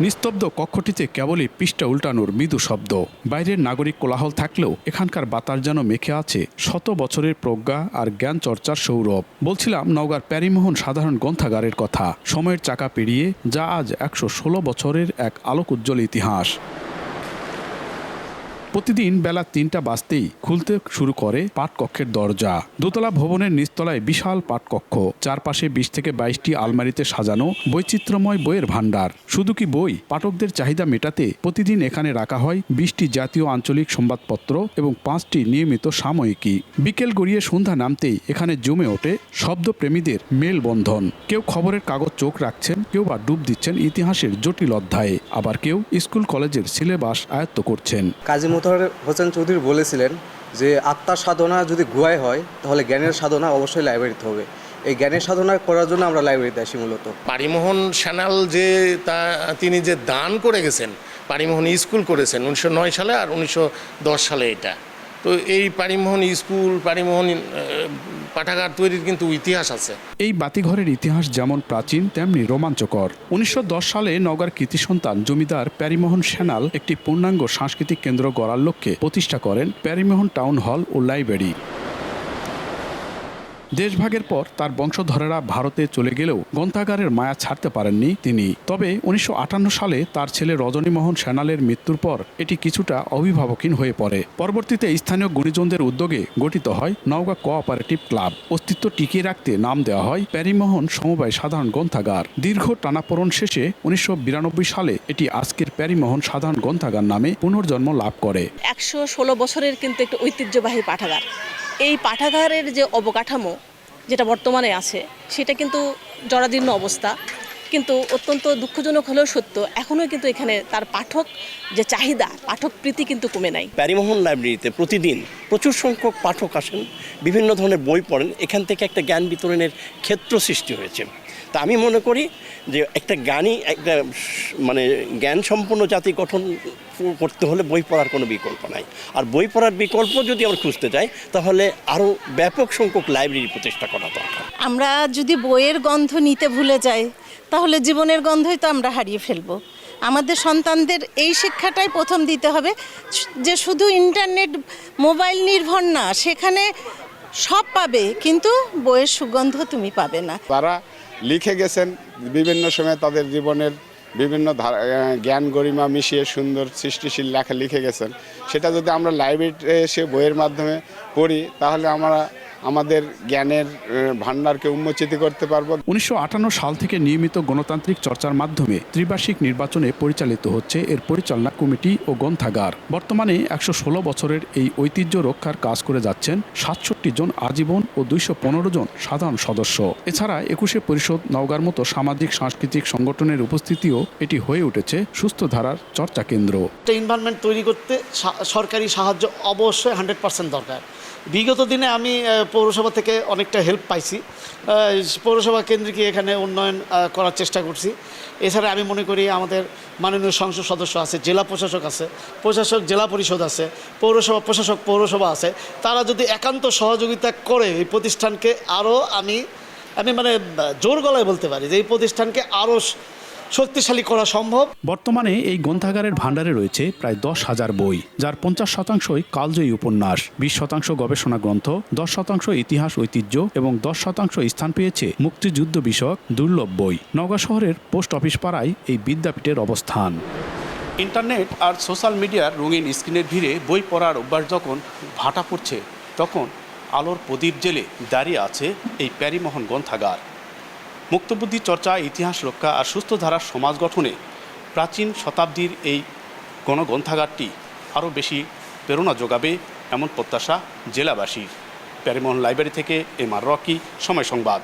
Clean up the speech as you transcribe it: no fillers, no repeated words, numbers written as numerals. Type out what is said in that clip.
নিস্তব্ধ কক্ষটিতে কেবলই পৃষ্ঠা উল্টানোর মৃদু শব্দ। বাইরের নাগরিক কোলাহল থাকলেও এখানকার বাতাস যেন মেখে আছে শত বছরের প্রজ্ঞা আর জ্ঞান চর্চার সৌরভ। বলছিলাম নওগাঁর প্যারীমোহন সাধারণ গ্রন্থাগারের কথা। সময়ের চাকা পেরিয়ে যা আজ 116 বছরের এক আলোক উজ্জ্বল ইতিহাস। প্রতিদিন বেলা ৩টা বাজতেই খুলতে শুরু করে পাঠকক্ষের দরজা। দোতলা ভবনের নিচতলায় বিশাল পাঠকক্ষ, চারপাশে ২০ থেকে ২২টি আলমারিতে সাজানো বৈচিত্র্যময় বইয়ের ভাণ্ডার। শুধু কি বই, পাঠকদের চাহিদা মেটাতে প্রতিদিন এখানে রাখা হয় ২০টি জাতীয় আঞ্চলিক সংবাদপত্র এবং 5টি নিয়মিত সাময়িকী। বিকেল গড়িয়ে সন্ধ্যা নামতেই এখানে জমে ওঠে শব্দপ্রেমীদের মেলবন্ধন। কেউ খবরের কাগজ চোখ রাখছেন, কেউ বা ডুব দিচ্ছেন ইতিহাসের জটিল অধ্যায়ে, আবার কেউ স্কুল কলেজের সিলেবাস আয়ত্ত করছেন। মোতাহার হোসেন চৌধুরী বলেছিলেন যে আত্মার সাধনা যদি গুহায় হয় তাহলে জ্ঞানের সাধনা অবশ্যই লাইব্রেরিতে হবে। এই জ্ঞানের সাধনা করার জন্য আমরা লাইব্রেরিতে আসি মূলত। প্যারীমোহন সান্যাল যে তিনি যে দান করে গেছেন, প্যারীমোহন স্কুল করেছেন 1909 সালে আর 1910 সালে এটা। তো এই প্যারীমোহন স্কুল, প্যারীমোহন পাঠাগার তৈরির কিন্তু ইতিহাস আছে। এই বাতিঘরের ইতিহাস যেমন প্রাচীন তেমনি রোমাঞ্চকর। 1910 সালে নওগাঁর কৃতি সন্তান জমিদার প্যারীমোহন সান্যাল একটি পূর্ণাঙ্গ সাংস্কৃতিক কেন্দ্র গড়ার লক্ষ্যে প্রতিষ্ঠা করেন প্যারীমোহন টাউন হল ও লাইব্রেরি। দেশভাগের পর তার বংশধরেরা ভারতে চলে গেলেও গ্রন্থাগারের মায়া ছাড়তে পারেননি তিনি। তবে 1958 সালে তার ছেলে রজনীমোহন সান্যালের মৃত্যুর পর এটি কিছুটা অভিভাবকহীন হয়ে পড়ে। পরবর্তীতে স্থানীয় গুণীজনদের উদ্যোগে গঠিত হয় নওগাঁ কোঅপারেটিভ ক্লাব। অস্তিত্ব টিকিয়ে রাখতে নাম দেওয়া হয় প্যারীমোহন সমবায় সাধারণ গ্রন্থাগার। দীর্ঘ টানাপোড়েন শেষে 1992 সালে এটি আজকের প্যারীমোহন সাধারণ গ্রন্থাগার নামে পুনর্জন্ম লাভ করে। 116 বছরের কিন্তু একটা ঐতিহ্যবাহী পাঠাগার। এই পাঠাগারের যে অবকাঠামো যেটা বর্তমানে আছে সেটা কিন্তু জরাজীর্ণ অবস্থা, কিন্তু অত্যন্ত দুঃখজনক হলেও সত্য, এখনও কিন্তু এখানে তার পাঠক যে চাহিদা, পাঠক প্রীতি কিন্তু কমে নাই। প্যারীমোহন লাইব্রেরিতে প্রতিদিন প্রচুর সংখ্যক পাঠক আসেন, বিভিন্ন ধরনের বই পড়েন। এখান থেকে একটা জ্ঞান বিতরণের ক্ষেত্র সৃষ্টি হয়েছে। তা আমি মনে করি যে একটা জ্ঞান সম্পন্ন জাতি গঠন করতে হলে বই পড়ার কোনো বিকল্প নাই। আর বই পড়ার বিকল্প যদি আমরা খুঁজতে চাই তাহলে আরও ব্যাপক সংখ্যক লাইব্রেরি প্রতিষ্ঠা করা দরকার। আমরা যদি বইয়ের গন্ধ নিতে ভুলে যাই তাহলে জীবনের গন্ধই তো আমরা হারিয়ে ফেলবো। আমাদের সন্তানদের এই শিক্ষাটাই প্রথম দিতে হবে যে শুধু ইন্টারনেট, মোবাইল নির্ভর না, সেখানে সব পাবে কিন্তু বইয়ের সুগন্ধ তুমি পাবে না। তারা লিখে গেছেন বিভিন্ন সময় তাদের জীবনের বিভিন্ন জ্ঞান গরিমা মিশিয়ে সুন্দর সৃষ্টিশীল লেখা লিখে গেছেন। সেটা যদি আমরা লাইব্রেরিতে এসে বইয়ের মাধ্যমে পড়ি তাহলে আমরা আমাদের জ্ঞানের ভান্ডারকে উন্মোচিত করতে পারবো। 1958 সাল থেকে নিয়মিত গণতান্ত্রিক চর্চার মাধ্যমে ত্রিবার্ষিক নির্বাচনে পরিচালিত হচ্ছে এর পরিচালনা কমিটি ও গ্রন্থাগার। বর্তমানে 116 বছরের এই ঐতিহ্য রক্ষার কাজ করে যাচ্ছেন 67 জন আজীবন ও 215 জন সাধারণ সদস্য। এছাড়া 21শে পরিষদ, নওগাঁর মতো সামাজিক সাংস্কৃতিক সংগঠনের উপস্থিতিও এটি হয়ে উঠেছে সুস্থ ধারার চর্চা কেন্দ্র। একটা এনভায়রনমেন্ট তৈরি করতে সরকারি সাহায্য অবশ্যই 100% দরকার। বিগত দিনে আমি পৌরসভা থেকে অনেকটা হেল্প পাইছি। পৌরসভা কেন্দ্রিকে এখানে উন্নয়ন করার চেষ্টা করছি। এছাড়া আমি মনে করি আমাদের মাননীয় সংসদ সদস্য আছে, জেলা প্রশাসক আছে, প্রশাসক জেলা পরিষদ আছে, পৌরসভা প্রশাসক পৌরসভা আছে। তারা যদি একান্ত সহযোগিতা করে এই প্রতিষ্ঠানকে আরও আমি জোর গলায় বলতে পারি যে এই প্রতিষ্ঠানকে আরও শক্তিশালী করা সম্ভব। বর্তমানে এই গ্রন্থাগারের ভাণ্ডারে রয়েছে প্রায় 10,000 বই, যার 50% কালজয়ী উপন্যাস, 20% গবেষণা গ্রন্থ, 10% ইতিহাস ঐতিহ্য এবং 10% স্থান পেয়েছে মুক্তিযুদ্ধ বিষয়ক দুর্লভ বই। নওগাঁ শহরের পোস্ট অফিস পাড়ায় এই বিদ্যাপীঠের অবস্থান। ইন্টারনেট আর সোশ্যাল মিডিয়ার রঙিন স্ক্রিনের ভিড়ে বই পড়ার অভ্যাস যখন ভাটা পড়ছে, তখন আলোর প্রদীপ জেলে দাঁড়িয়ে আছে এই প্যারীমোহন গ্রন্থাগার। মুক্তবুদ্ধি চর্চা, ইতিহাস রক্ষা আর সুস্থ ধারার সমাজ গঠনে প্রাচীন শতাব্দীর এই গণগ্রন্থাগারটি আরও বেশি প্রেরণা যোগাবে এমন প্রত্যাশা জেলাবাসীর। প্যারীমোহন লাইব্রেরি থেকে এম আর রকি, সময় সংবাদ।